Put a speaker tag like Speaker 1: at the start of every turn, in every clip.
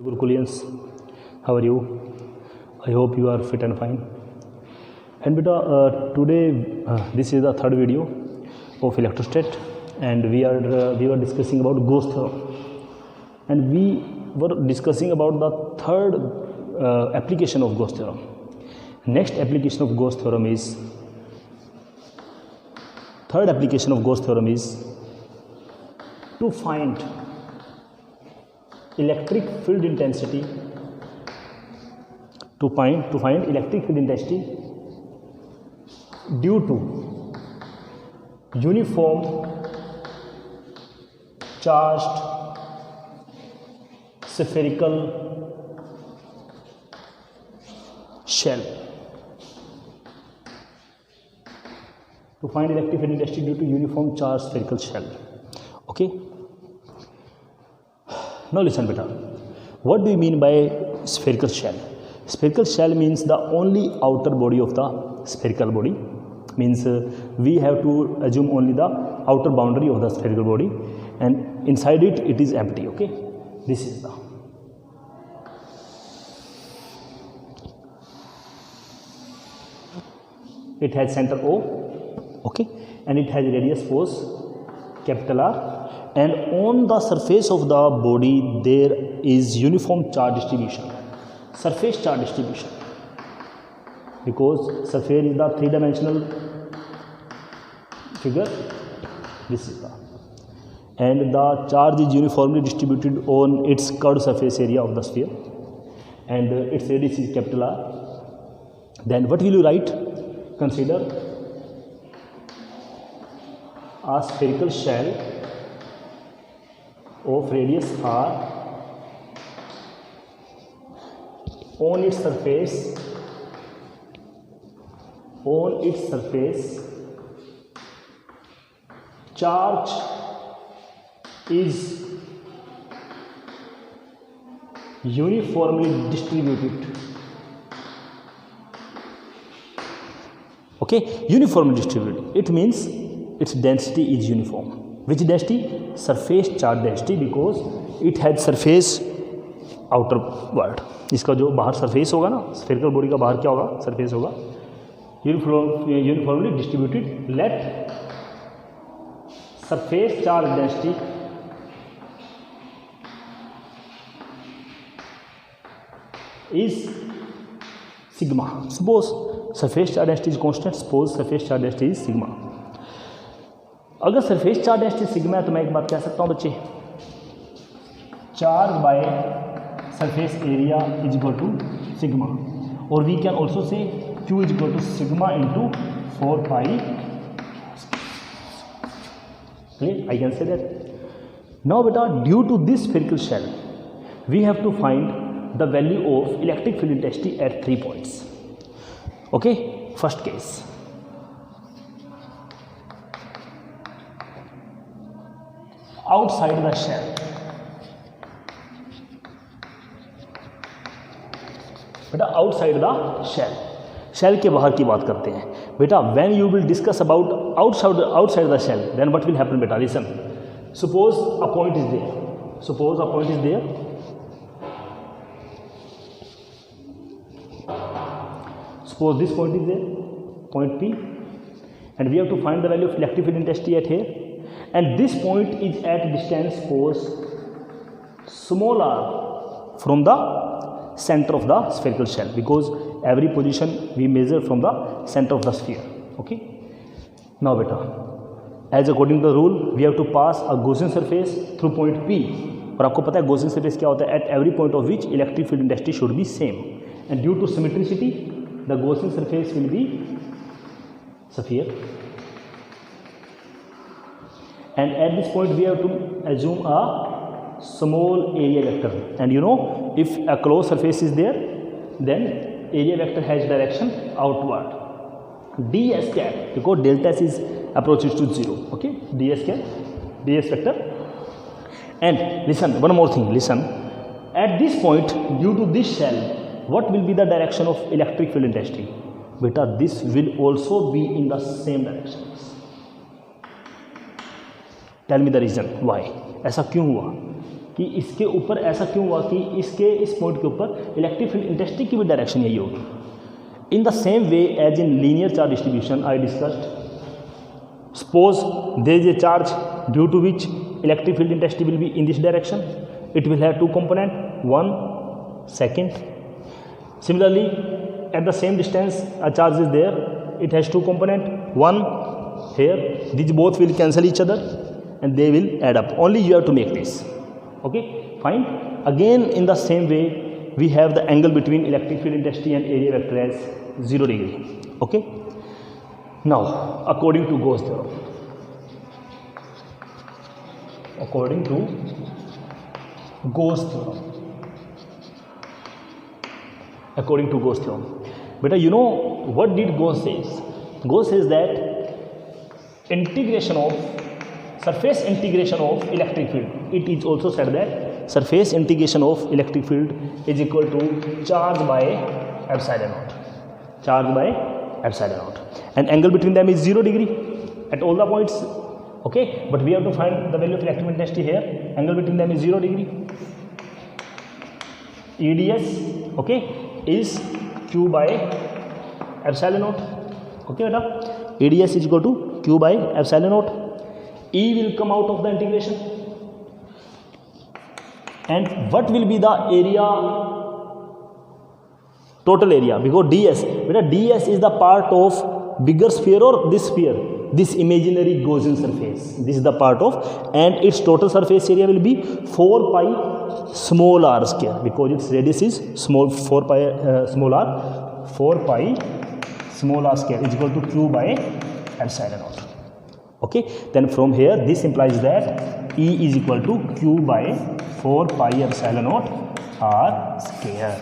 Speaker 1: Gurukulians, how are you? I hope you are fit and fine. And beta, today this is the third video of electrostat, and we were discussing about Gauss theorem, and we were discussing about the third application of Gauss theorem. Next application of Gauss theorem is to find electric field intensity, to find electric field intensity due to uniform charged spherical shell. To find electric field intensity due to uniform charged spherical shell. Okay. Now listen beta, what do you mean by spherical shell? Spherical shell means the only outer body of the spherical body, means we have to assume only the outer boundary of the spherical body, and inside it is empty. Okay, this is the it has center O, okay, and it has radius pose capital R, and on the surface of the body there is uniform charge distribution, surface charge distribution, because surface is the three-dimensional figure. This is the, and the charge is uniformly distributed on its curved surface area of the sphere, and its radius is capital R. Then what will you write? Consider a spherical shell of radius R, on its surface charge is uniformly distributed. Okay, uniformly distributed, it means its density is uniform. Which density? Surface charge density, because it has surface outward. इसका जो बाहर surface होगा ना, spherical body का बाहर क्या होगा? Surface होगा, uniformly distributed. Let surface charge density is sigma. Suppose surface charge density is constant, suppose surface charge density is sigma. अगर सरफेस चार्ज डेंसिटी सिग्मा है तो मैं एक बात कह सकता हूं बच्चे, charge by surface area is equal to sigma, और we can also say Q is equal to sigma into 4 pi. Clear? I can say that. Now beta, due to this spherical shell we have to find the value of electric field intensity at 3 points. Okay, first case, outside the shell. बेटा outside the shell, shell के बाहर की बात करते हैं बेटा. When you will discuss about outside the shell, then what will happen बेटा? Listen, suppose a point is there, suppose a point is there, suppose this point is there, point P, and we have to find the value of electric field intensity at here, and this point is at distance suppose small r from the center of the spherical shell, because every position we measure from the center of the sphere. Okay, now beta, as according to the rule we have to pass a Gaussian surface through point P, और आपको पता है Gaussian surface क्या होता है? at every point of which electric field intensity should be same, and due to symmetricity the Gaussian surface will be sphere, and at this point we have to assume a small area vector, and you know if a closed surface is there then area vector has direction outward, ds cap, because delta s is approaches to 0. Okay, ds cap, ds vector. And listen, one more thing, listen, at this point due to this shell what will be the direction of electric field intensity? Beta, this will also be in the same direction. Tell me the reason why. ऐसा क्यों हुआ? कि इसके ऊपर ऐसा क्यों हुआ कि इसके इस पॉइंट के ऊपर इलेक्ट्रिक फील्ड इंटेंसिटी की भी डायरेक्शन यही होगी. In the same way as in linear charge distribution I discussed, suppose there is a charge due to which electric field intensity will be in this direction. It will have two component, one second. Similarly, at the same distance a charge is there, it has two component, one here, these both will cancel each other and they will add up. Only you have to make this. Okay, fine. Again in the same way we have the angle between electric field intensity and area vector as 0 degree. Okay, now according to Gauss theorem, according to Gauss theorem, according to Gauss theorem, beta, you know what did Gauss says? Gauss says that integration of surface integration of electric field, it is also said that surface integration of electric field is equal to charge by epsilon naught, charge by epsilon naught, and angle between them is 0 degree at all the points. Okay, but we have to find the value of electric intensity here. Angle between them is 0 degree. EDS, okay, is Q by epsilon naught. Okay beta, EDS is equal to Q by epsilon naught. E will come out of the integration, and what will be the area, total area, because ds, beta, ds is the part of bigger sphere or this sphere, this imaginary Gaussian surface, this is the part of, and its total surface area will be 4 pi small r square, because its radius is small, 4 pi small r, 4 pi small r square is equal to Q by epsilon naught. Okay, then from here this implies that E is equal to Q by 4 pi epsilon naught r square.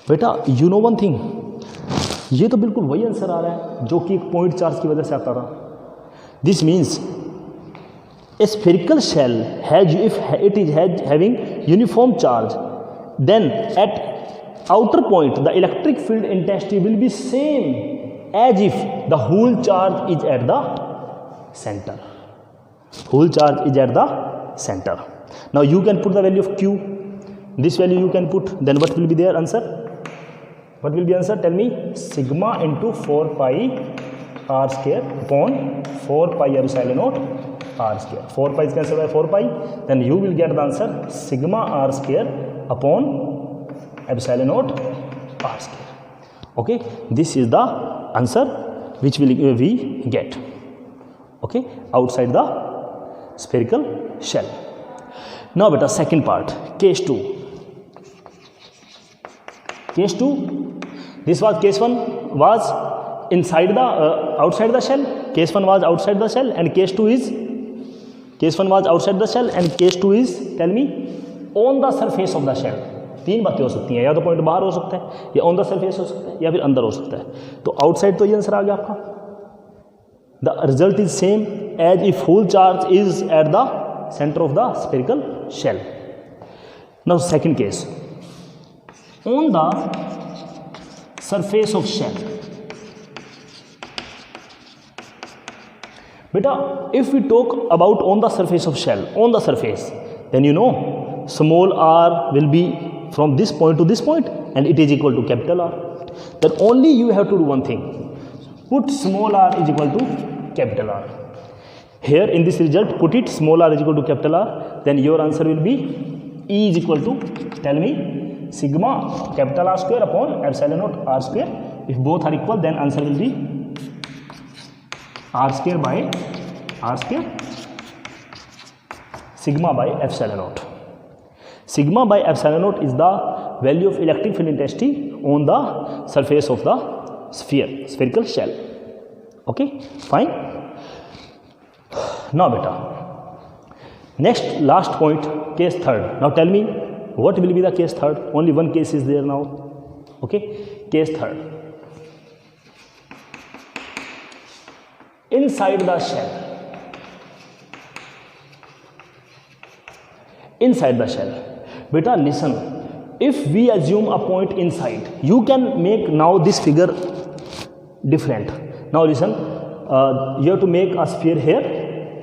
Speaker 1: बेटा you know one thing, ये तो बिल्कुल वही answer आ रहा है जो कि एक पॉइंट चार्ज की वजह से आता था. This means a spherical shell has, if it is having uniform charge, then at outer point the electric field intensity will be same as if the whole charge is at the center. Whole charge is at the center. Now you can put the value of Q. This value you can put. Then what will be their answer? What will be answer? Tell me. Sigma into 4 pi r square upon 4 pi epsilon naught r square. 4 pi is cancelled by 4 pi. Then you will get the answer sigma r square upon epsilon naught r square. Okay, this is the answer which we get. Okay, outside the spherical shell. Now beta, second part, case 2. Case 2, this was case 1 was inside the outside the shell, case 1 was outside the shell, and case 2 is, case 1 was outside the shell and case 2 is, tell me, on the surface of the shell. तीन बातें हो सकती हैं, या तो point बाहर हो सकता है, या ऑन द सरफेस हो सकता है, या फिर अंदर हो सकता है. तो आउटसाइड तो ये आंसर आ गया आपका. The result is same as if whole charge is at the centre of the spherical shell. Now second case, on the surface of shell. बेटा if we talk about on the surface of shell, on the surface, then you know small r will be from this point to this point and it is equal to capital R. Then only you have to do one thing, put small r is equal to capital R. Here in this result put it small r is equal to capital R, then your answer will be E is equal to, tell me, sigma capital R square upon epsilon naught r square. If both are equal then answer will be r square by r square sigma by epsilon naught. Sigma by epsilon naught is the value of electric field intensity on the surface of the sphere, spherical shell. Okay, fine. Now beta, next last point, case third. Now tell me what will be the case third. Only one case is there now. Okay, case third. Inside the shell, inside the shell. Beta listen, if we assume a point inside, you can make now this figure different. Now listen, you have to make a sphere here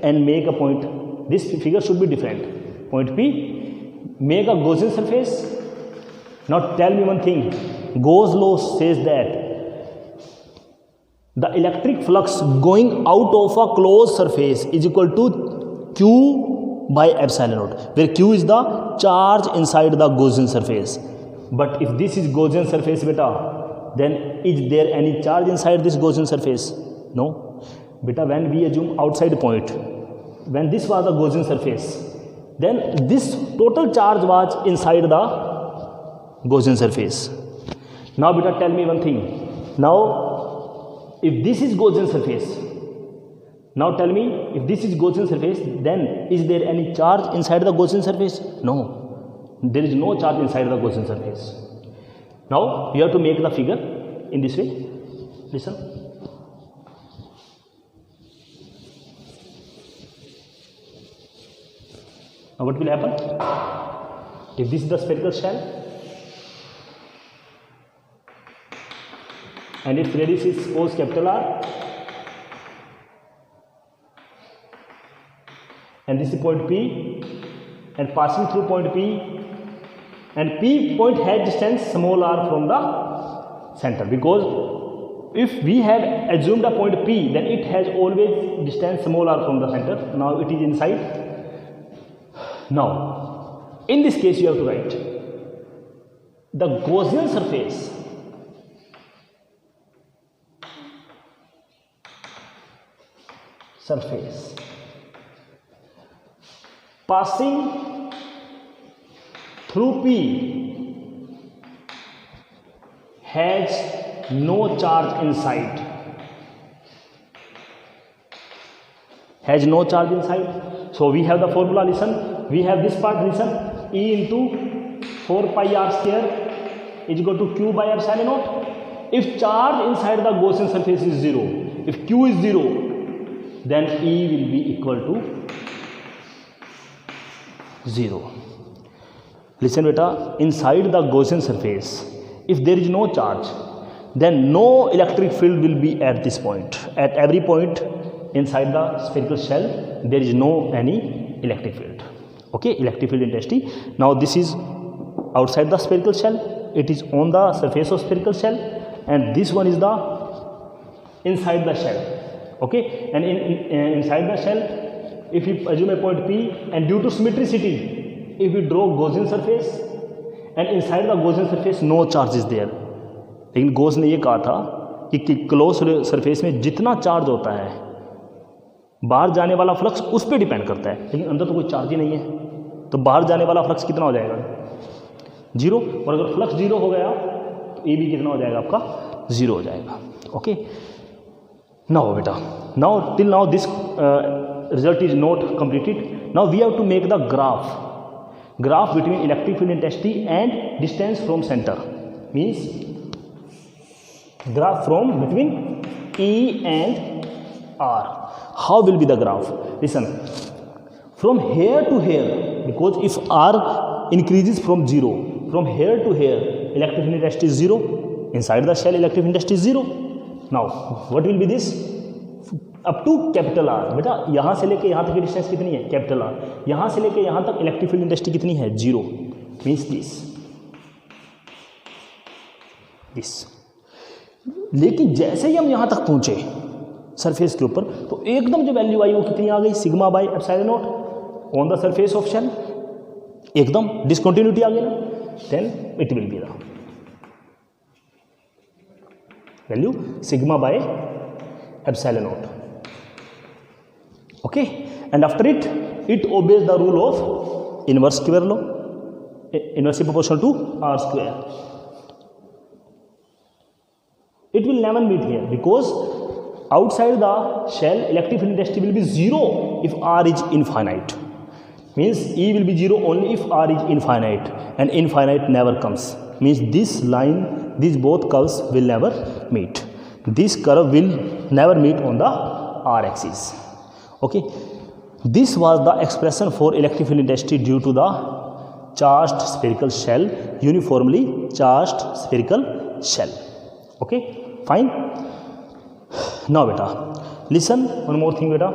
Speaker 1: and make a point. This figure should be different. point P, make a Gaussian surface. Now tell me one thing, Gauss law says that the electric flux going out of a closed surface is equal to Q by epsilon naught, where Q is the charge inside the Gaussian surface. But if this is Gaussian surface beta, then is there any charge inside this Gaussian surface? No. Beta, when we assume outside point, when this was the Gaussian surface, then this total charge was inside the Gaussian surface. Now beta, tell me one thing. Now if this is Gaussian surface, now tell me, if this is Gaussian surface, then is there any charge inside the Gaussian surface? No, there is no charge inside the Gaussian surface. Now we have to make the figure in this way. Listen. Now what will happen? If this is the spherical shell and its radius is suppose capital R, and this is point P, and passing through point P, and P point has distance small r from the center, because if we have assumed a point P, then it has always distance small r from the center. Now it is inside. Now in this case you have to write the Gaussian surface passing through P has no charge inside. Has no charge inside. So we have the formula, listen. We have this part, listen. E into 4 pi r square is equal to Q by epsilon naught. If charge inside the Gaussian surface is 0, if Q is 0, then E will be equal to 0. Listen beta, inside the Gaussian surface, if there is no charge, then no electric field will be at this point. At every point inside the spherical shell, there is no any electric field. Okay, electric field intensity. Now this is outside the spherical shell, it is on the surface of spherical shell, and this one is the inside the shell. Okay, and inside the shell, if you assume a point P, and due to symmetricity, if we draw Gaussian surface, and inside the Gaussian surface no charge is there. लेकिन Gauss ने ये कहा था कि close surface में जितना charge होता है, बाहर जाने वाला फ्लक्स उस पर डिपेंड करता है, लेकिन अंदर तो कोई चार्ज ही नहीं है, तो बाहर जाने वाला फ्लक्स कितना हो जाएगा? 0. और अगर फ्लक्स 0 हो गया तो ए भी कितना हो जाएगा आपका? 0 हो जाएगा. ओके, नाउ बेटा, now till now this result is not completed. Now we have to make the graph between electric field intensity and distance from center. Means graph from between E and R. How will be the graph? Listen, from here to here, because if R increases from 0, from here to here, electric field intensity is 0. Inside the shell, electric field intensity is 0. Now what will be this? Up to capital R. बेटा यहाँ से लेके यहाँ तक की distance कितनी है? Capital R. यहाँ से लेके यहाँ तक इलेक्ट्रिक फील्ड इंटेंसिटी कितनी है? 0. Means this. लेकिन जैसे ही हम यहाँ तक पहुँचे सरफेस के ऊपर, तो एकदम जो वैल्यू आई वो कितनी आ गई? Sigma by epsilon not on the surface of shell. एकदम डिसकंटिन्यूटी आ गई ना. Then it will be the value sigma by epsilon not. Okay, and after it obeys the rule of inverse square law, inversely proportional to r square. It will never meet here, because outside the shell electric field intensity will be 0 if r is infinite. Means E will be 0 only if r is infinite, and infinite never comes. Means this line, these both curves will never meet. This curve will never meet on the r axis. Okay, this was the expression for electric field intensity due to the charged spherical shell, uniformly charged spherical shell. Okay, fine. Now beta, listen one more thing beta.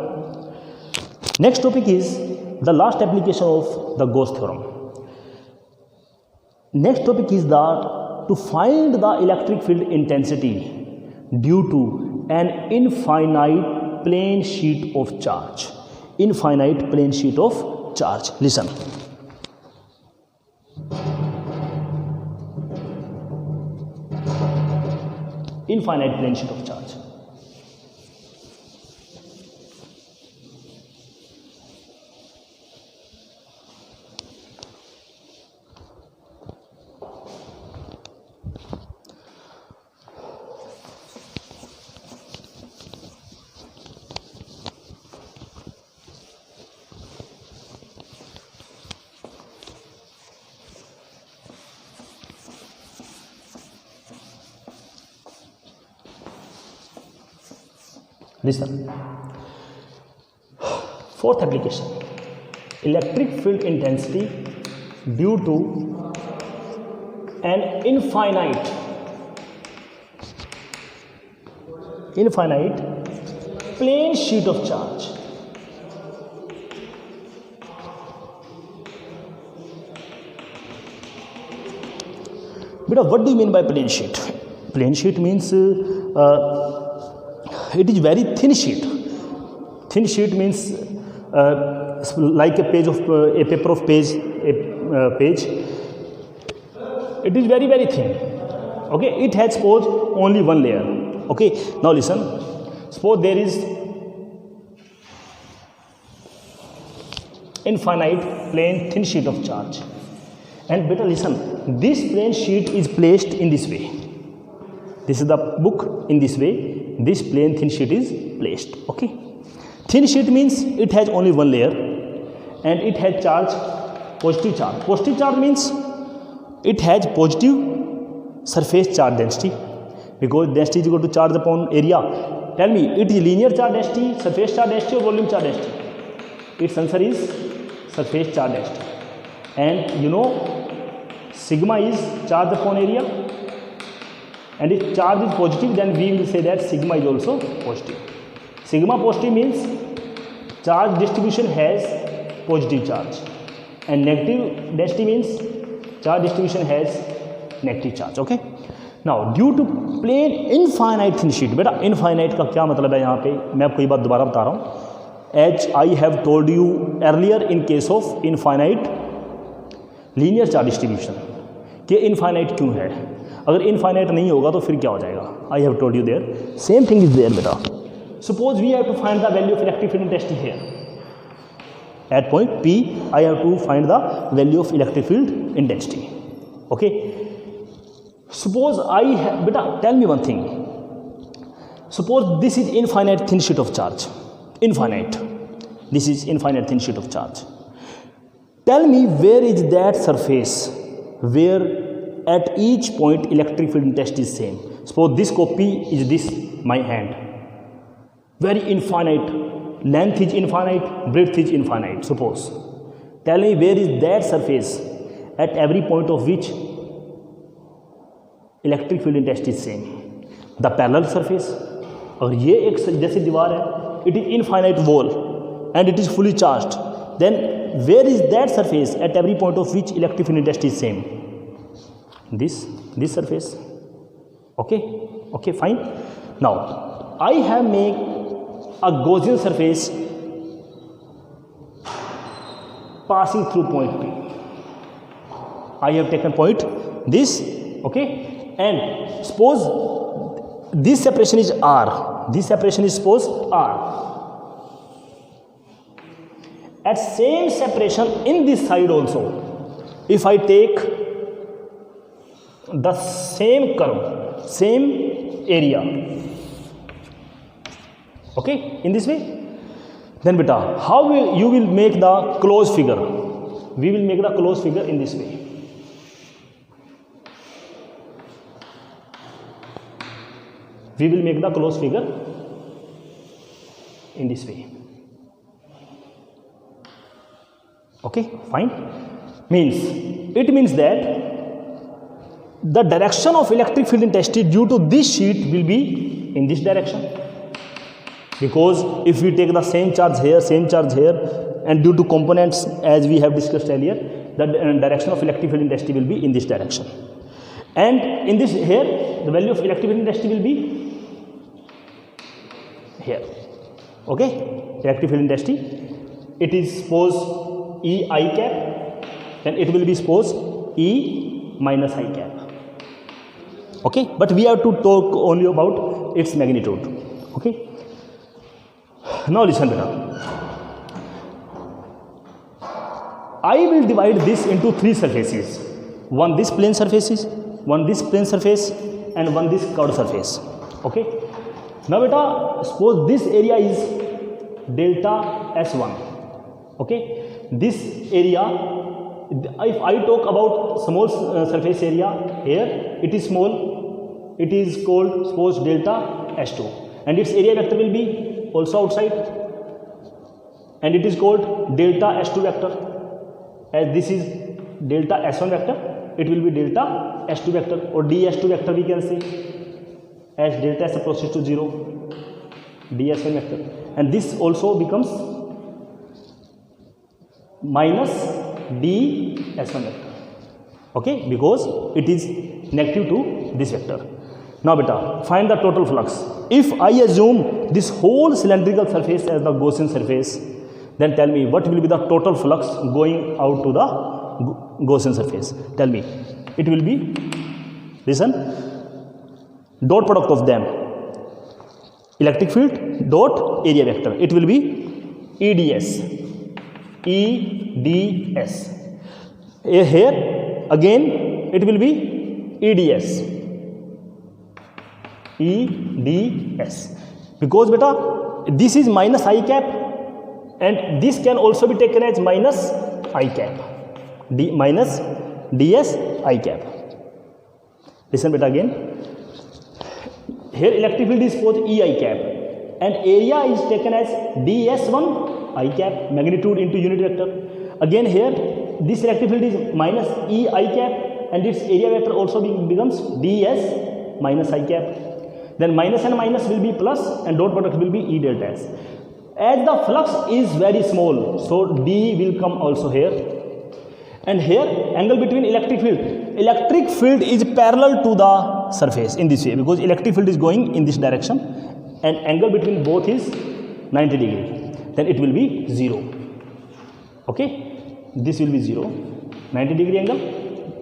Speaker 1: Next topic is the last application of the Gauss theorem. Next topic is that to find the electric field intensity due to an infinite plane sheet of charge. Infinite plane sheet of charge. Listen. Infinite plane sheet of charge. Listen. Fourth application, electric field intensity due to an infinite plane sheet of charge. Beta, what do you mean by plane sheet? Plane sheet means it is very thin sheet. Thin sheet means like a page of a paper of page, page. It is very, very thin. Okay, it has suppose only one layer. Okay, now listen. Suppose there is infinite plane thin sheet of charge, and better listen. This plane sheet is placed in this way. This is the book in this way. This plane thin sheet is placed. Okay, thin sheet means it has only one layer and it has charge, positive charge. Positive charge means it has positive surface charge density, because density is equal to charge upon area. Tell me, it is linear charge density, surface charge density or volume charge density? Its answer is surface charge density. And you know sigma is charge upon area, and if charge is positive, then we will say that sigma is also positive. Sigma positive means charge distribution has positive charge, and negative density means charge distribution has negative charge. Okay, now due to plane infinite thin sheet. बेटा infinite का क्या मतलब है यहाँ पे, मैं आपको ये बात दोबारा बता रहा हूँ. As I have told you earlier in case of infinite linear charge distribution, कि infinite क्यों है. अगर इनफाइनाइट नहीं होगा तो फिर क्या हो जाएगा. I have told you there, same thing is there बेटा. Suppose we have to find the value of electric field intensity here at point P. I have to find the value of electric field intensity. Okay, suppose I have, बेटा tell me one thing. Suppose this is infinite thin sheet of charge. Infinite, this is infinite thin sheet of charge. Tell me where is that surface where at each point electric field intensity is same. Suppose this copy is this my hand, very infinite, length is infinite, breadth is infinite. Suppose, tell me where is that surface at every point of which electric field intensity is same. The parallel surface. और ये एक जैसी दीवार है, it is infinite wall and it is fully charged, then where is that surface at every point of which electric field intensity is same? This surface. Okay, fine. Now I have made a Gaussian surface passing through point P. I have taken point this, okay, and suppose this separation is R. This separation is suppose R. At same separation in this side also, if I take the same curve, same area, okay, in this way, then beta how you will make the closed figure. We will make the closed figure in this way. We will make the closed figure in this way. Okay, fine. It means that the direction of electric field intensity due to this sheet will be in this direction, because if we take the same charge here, and due to components as we have discussed earlier, the direction of electric field intensity will be in this direction. And in this here, the value of electric field intensity will be here. Okay, electric field intensity, it is suppose E I cap, then it will be suppose E minus I cap. Okay, but we have to talk only about its magnitude. Okay, now listen beta. I will divide this into three surfaces, one this plane surfaces, one this plane surface, and one this curved surface. Okay, now beta, suppose this area is delta S1. Okay, this area, if I talk about small surface area, here it is small, it is called suppose delta S2, and its area vector will be also outside, and it is called delta S2 vector. As this is delta S1 vector, it will be delta S2 vector, or ds2 vector we can say, as delta S approaches to 0, ds1 vector, and this also becomes minus ds1 vector. Okay, because it is negative to this vector. Now beta, find the total flux. If I assume this whole cylindrical surface as the Gaussian surface, then tell me what will be the total flux going out to the Gaussian surface. Tell me. It will be, listen, dot product of them, electric field dot area vector. It will be EDS. EDS. Here again it will be EDS. EDS. Because beta, this is minus I cap, and this can also be taken as minus I cap, minus ds I cap. Listen beta again. Here electric field is both E I cap, and area is taken as ds1 I cap, magnitude into unit vector. Again here this electric field is minus E I cap, and its area vector also becomes ds minus I cap. Then minus and minus will be plus, and dot product will be E delta S. As the flux is very small, so D will come also here. And here angle between electric field is parallel to the surface in this way, because electric field is going in this direction, and angle between both is 90 degree. Then it will be 0. Okay, this will be 0, 90 degree angle,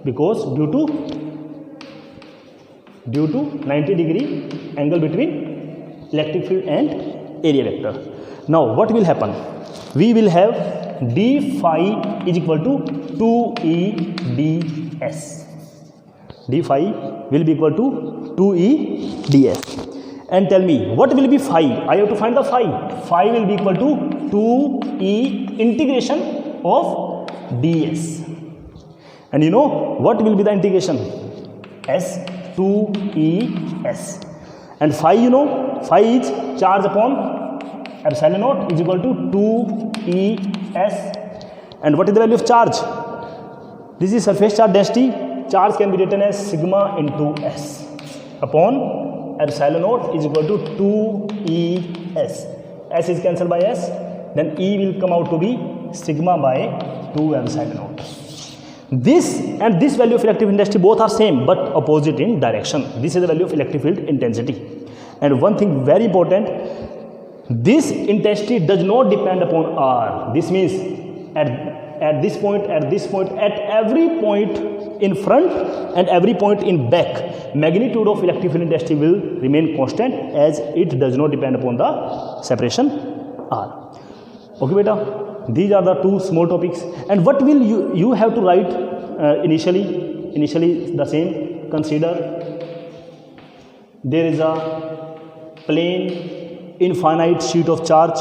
Speaker 1: because due to 90 degree angle between electric field and area vector. Now what will happen? We will have d phi is equal to 2e ds. D phi will be equal to 2e ds. And tell me, what will be phi? I have to find the phi. Phi will be equal to 2e integration of ds. And you know what will be the integration? S 2e s. And phi, you know, phi is charge upon epsilon naught is equal to 2e s. And what is the value of charge? This is surface charge density. Charge can be written as sigma into s upon epsilon naught is equal to 2e s. S is cancelled by s, then E will come out to be sigma by 2 epsilon naught. This and this value of electric field intensity both are same but opposite in direction. This is the value of electric field intensity. And one thing very important, this intensity does not depend upon R. This means at this point, at every point in front and every point in back, magnitude of electric field intensity will remain constant, as it does not depend upon the separation R. Okay beta, these are the two small topics. And what will you have to write initially the same. Consider there is a plane infinite sheet of charge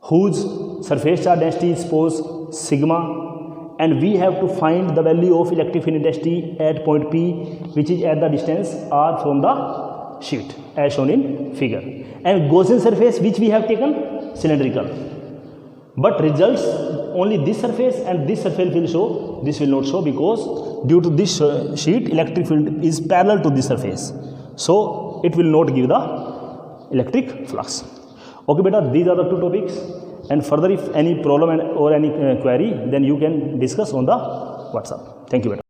Speaker 1: whose surface charge density is suppose sigma, and we have to find the value of electric field intensity at point P, which is at the distance r from the sheet as shown in figure. And Gaussian surface which we have taken cylindrical, but results only this surface and this surface will show, this will not show, because due to this sheet electric field is parallel to this surface, so it will not give the electric flux. Okay beta, these are the two topics. and further if any problem or any query, then you can discuss on the WhatsApp. Thank you beta.